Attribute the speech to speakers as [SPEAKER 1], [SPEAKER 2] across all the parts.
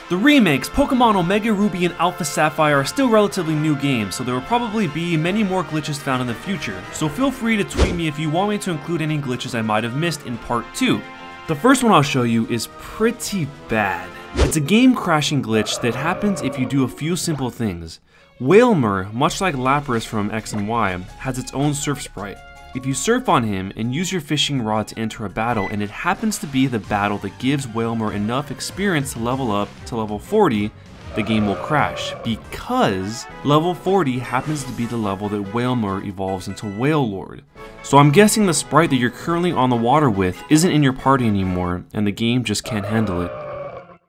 [SPEAKER 1] The remakes, Pokemon Omega Ruby and Alpha Sapphire are still relatively new games, so there will probably be many more glitches found in the future, so feel free to tweet me if you want me to include any glitches I might have missed in part 2. The first one I'll show you is pretty bad. It's a game crashing glitch that happens if you do a few simple things. Wailmer, much like Lapras from X and Y, has its own surf sprite. If you surf on him and use your fishing rod to enter a battle and it happens to be the battle that gives Wailmer enough experience to level up to level 40, the game will crash because level 40 happens to be the level that Wailmer evolves into Wailord. So I'm guessing the sprite that you're currently on the water with isn't in your party anymore and the game just can't handle it.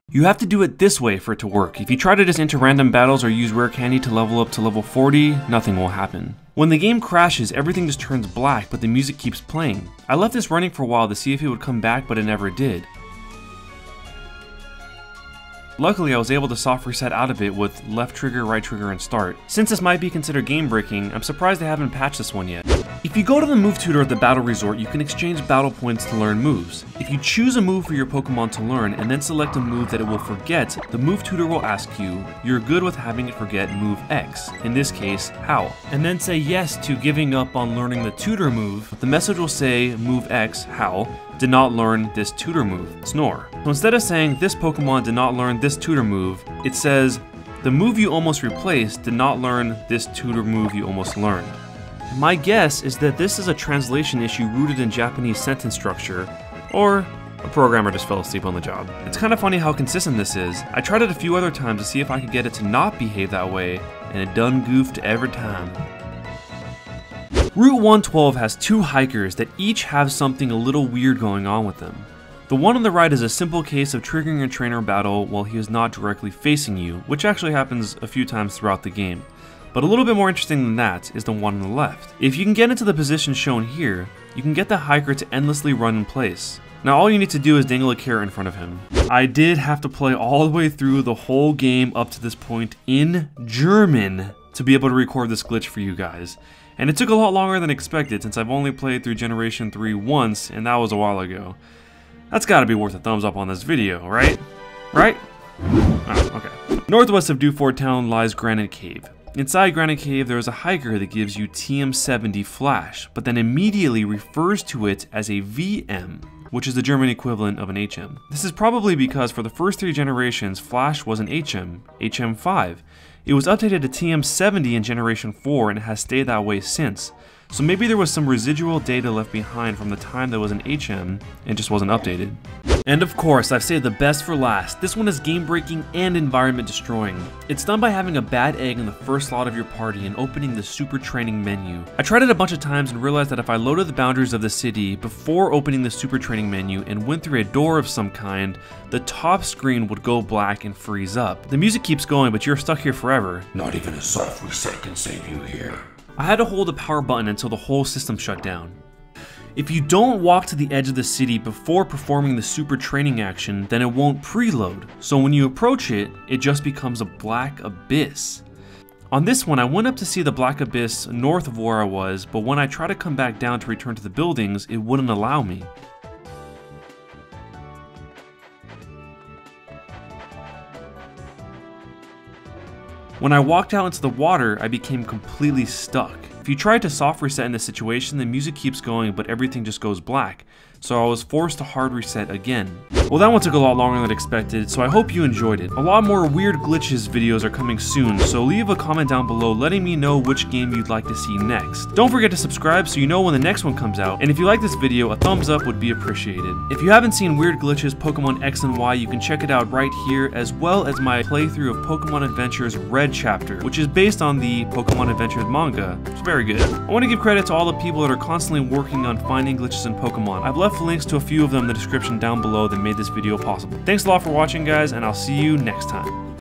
[SPEAKER 1] You have to do it this way for it to work. If you try to just enter random battles or use rare candy to level up to level 40, nothing will happen. When the game crashes, everything just turns black, but the music keeps playing. I left this running for a while to see if it would come back, but it never did. Luckily, I was able to soft reset out of it with left trigger, right trigger, and start. Since this might be considered game breaking, I'm surprised they haven't patched this one yet. If you go to the move tutor at the battle resort, you can exchange battle points to learn moves. If you choose a move for your Pokemon to learn and then select a move that it will forget, the move tutor will ask you, "You're good with having it forget move X," in this case, Howl, and then say yes to giving up on learning the tutor move. The message will say, "Move X, Howl, did not learn this tutor move, Snore." So instead of saying, "This Pokemon did not learn this tutor move," it says, "The move you almost replaced did not learn this tutor move you almost learned." My guess is that this is a translation issue rooted in Japanese sentence structure, or a programmer just fell asleep on the job. It's kind of funny how consistent this is. I tried it a few other times to see if I could get it to not behave that way, and it done goofed every time. Route 112 has two hikers that each have something a little weird going on with them. The one on the right is a simple case of triggering a trainer battle while he is not directly facing you, which actually happens a few times throughout the game. But a little bit more interesting than that is the one on the left. If you can get into the position shown here, you can get the hiker to endlessly run in place. Now all you need to do is dangle a carrot in front of him. I did have to play all the way through the whole game up to this point in German to be able to record this glitch for you guys. And it took a lot longer than expected since I've only played through Generation 3 once, and that was a while ago. That's gotta be worth a thumbs up on this video, right? Right? Oh, okay. Northwest of Dewford Town lies Granite Cave. Inside Granite Cave, there is a hiker that gives you TM70 Flash, but then immediately refers to it as a VM, which is the German equivalent of an HM. This is probably because for the first 3 generations, Flash was an HM, HM5. It was updated to TM70 in Generation 4 and has stayed that way since. So maybe there was some residual data left behind from the time that was an HM and just wasn't updated. And of course, I've saved the best for last. This one is game breaking and environment destroying. It's done by having a bad egg in the first slot of your party and opening the super training menu. I tried it a bunch of times and realized that if I loaded the boundaries of the city before opening the super training menu and went through a door of some kind, the top screen would go black and freeze up. The music keeps going, but you're stuck here forever.
[SPEAKER 2] Not even a soft reset can save you here.
[SPEAKER 1] I had to hold the power button until the whole system shut down. If you don't walk to the edge of the city before performing the super training action, then it won't preload. So when you approach it, it just becomes a black abyss. On this one, I went up to see the black abyss north of where I was, but when I tried to come back down to return to the buildings, it wouldn't allow me. When I walked out into the water, I became completely stuck. If you try to soft reset in this situation, the music keeps going, but everything just goes black. So I was forced to hard reset again. Well, that one took a lot longer than expected, so I hope you enjoyed it. A lot more weird glitches videos are coming soon, so leave a comment down below letting me know which game you'd like to see next. Don't forget to subscribe so you know when the next one comes out, and if you like this video, a thumbs up would be appreciated. If you haven't seen Weird Glitches Pokemon X and Y, you can check it out right here, as well as my playthrough of Pokemon Adventures Red Chapter, which is based on the Pokemon Adventures manga. It's very good. I want to give credit to all the people that are constantly working on finding glitches in Pokemon. I've left links to a few of them in the description down below that made this video possible. Thanks a lot for watching, guys, and I'll see you next time.